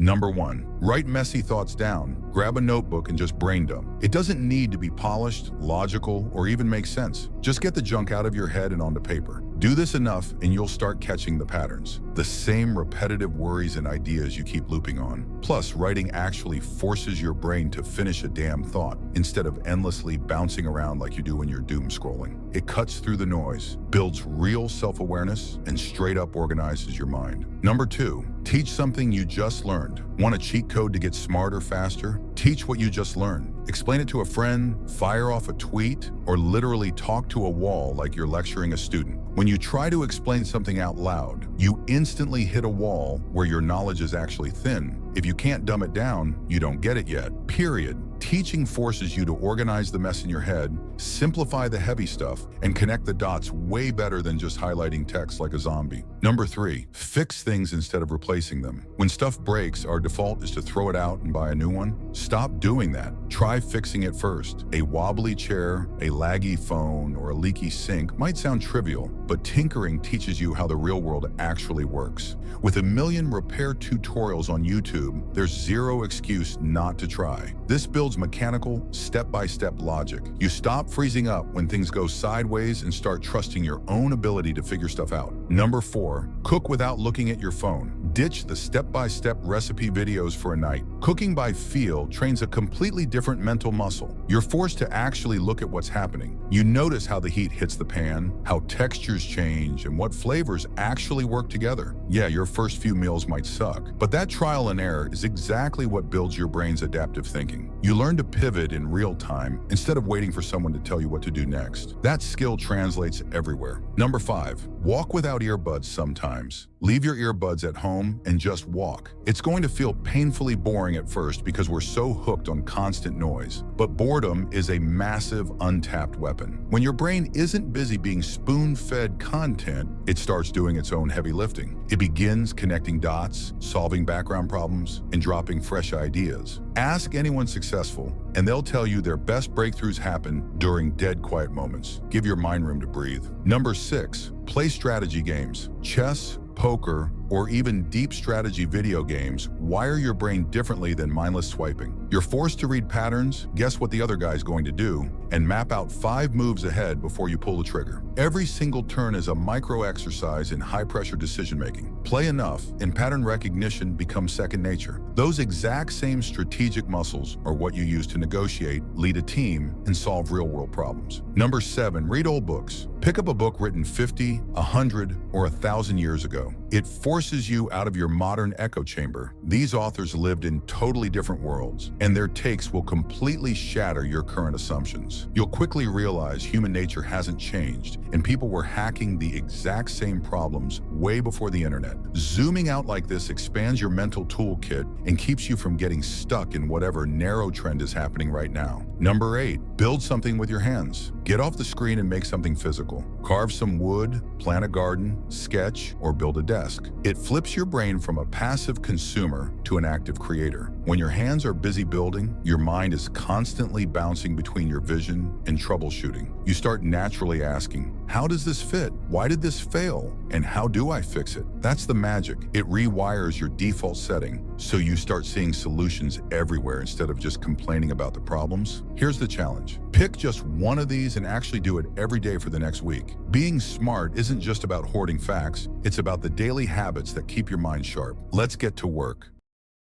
Number 1. Write messy thoughts down. Grab a notebook and just brain dump. It doesn't need to be polished, logical, or even make sense. Just get the junk out of your head and onto paper. Do this enough and you'll start catching the patterns. The same repetitive worries and ideas you keep looping on. Plus, writing actually forces your brain to finish a damn thought instead of endlessly bouncing around like you do when you're doom scrolling. It cuts through the noise, builds real self-awareness, and straight up organizes your mind. Number 2. Teach something you just learned. Want a cheat code to get smarter faster? Teach what you just learned. Explain it to a friend, fire off a tweet, or literally talk to a wall like you're lecturing a student. When you try to explain something out loud, you instantly hit a wall where your knowledge is actually thin. If you can't dumb it down, you don't get it yet. Period. Teaching forces you to organize the mess in your head, simplify the heavy stuff, and connect the dots way better than just highlighting text like a zombie. Number 3. Fix things instead of replacing them. When stuff breaks, our default is to throw it out and buy a new one. Stop doing that. Try fixing it first. A wobbly chair, a laggy phone, or a leaky sink might sound trivial, but tinkering teaches you how the real world actually works. With a million repair tutorials on YouTube, there's zero excuse not to try. This builds mechanical, step-by-step logic. You stop freezing up when things go sideways and start trusting your own ability to figure stuff out. Number 4. Cook without looking at your phone. Ditch the step-by-step recipe videos for a night. Cooking by feel trains a completely different mental muscle. You're forced to actually look at what's happening. You notice how the heat hits the pan, how textures change, and what flavors actually work together. Yeah, your first few meals might suck, but that trial and error is exactly what builds your brain's adaptive thinking. You learn to pivot in real time instead of waiting for someone to tell you what to do next. That skill translates everywhere. Number 5. Walk without earbuds sometimes. Leave your earbuds at home and just walk. It's going to feel painfully boring at first because we're so hooked on constant noise. But boredom is a massive untapped weapon. When your brain isn't busy being spoon-fed content, it starts doing its own heavy lifting. It begins connecting dots, solving background problems, and dropping fresh ideas. Ask anyone successful, and they'll tell you their best breakthroughs happen during dead quiet moments. Give your mind room to breathe. Number 6. Play strategy games. Chess, poker, or even deep strategy video games wire your brain differently than mindless swiping. You're forced to read patterns, guess what the other guy's going to do, and map out 5 moves ahead before you pull the trigger. Every single turn is a micro exercise in high-pressure decision-making. Play enough, and pattern recognition becomes second nature. Those exact same strategic muscles are what you use to negotiate, lead a team, and solve real-world problems. Number 7. Read old books. Pick up a book written 50, 100, or 1,000 years ago. It forces you out of your modern echo chamber. These authors lived in totally different worlds, and their takes will completely shatter your current assumptions. You'll quickly realize human nature hasn't changed, and people were hacking the exact same problems way before the internet. Zooming out like this expands your mental toolkit and keeps you from getting stuck in whatever narrow trend is happening right now. Number 8. Build something with your hands. Get off the screen and make something physical. Carve some wood, plant a garden, sketch, or build a desk. It flips your brain from a passive consumer to an active creator. When your hands are busy building, your mind is constantly bouncing between your vision and troubleshooting. You start naturally asking, how does this fit? Why did this fail? And how do I fix it? That's the magic. It rewires your default setting, so you start seeing solutions everywhere instead of just complaining about the problems. Here's the challenge. Pick just one of these and actually do it every day for the next week. Being smart isn't just about hoarding facts, it's about the daily habits that keep your mind sharp. Let's get to work.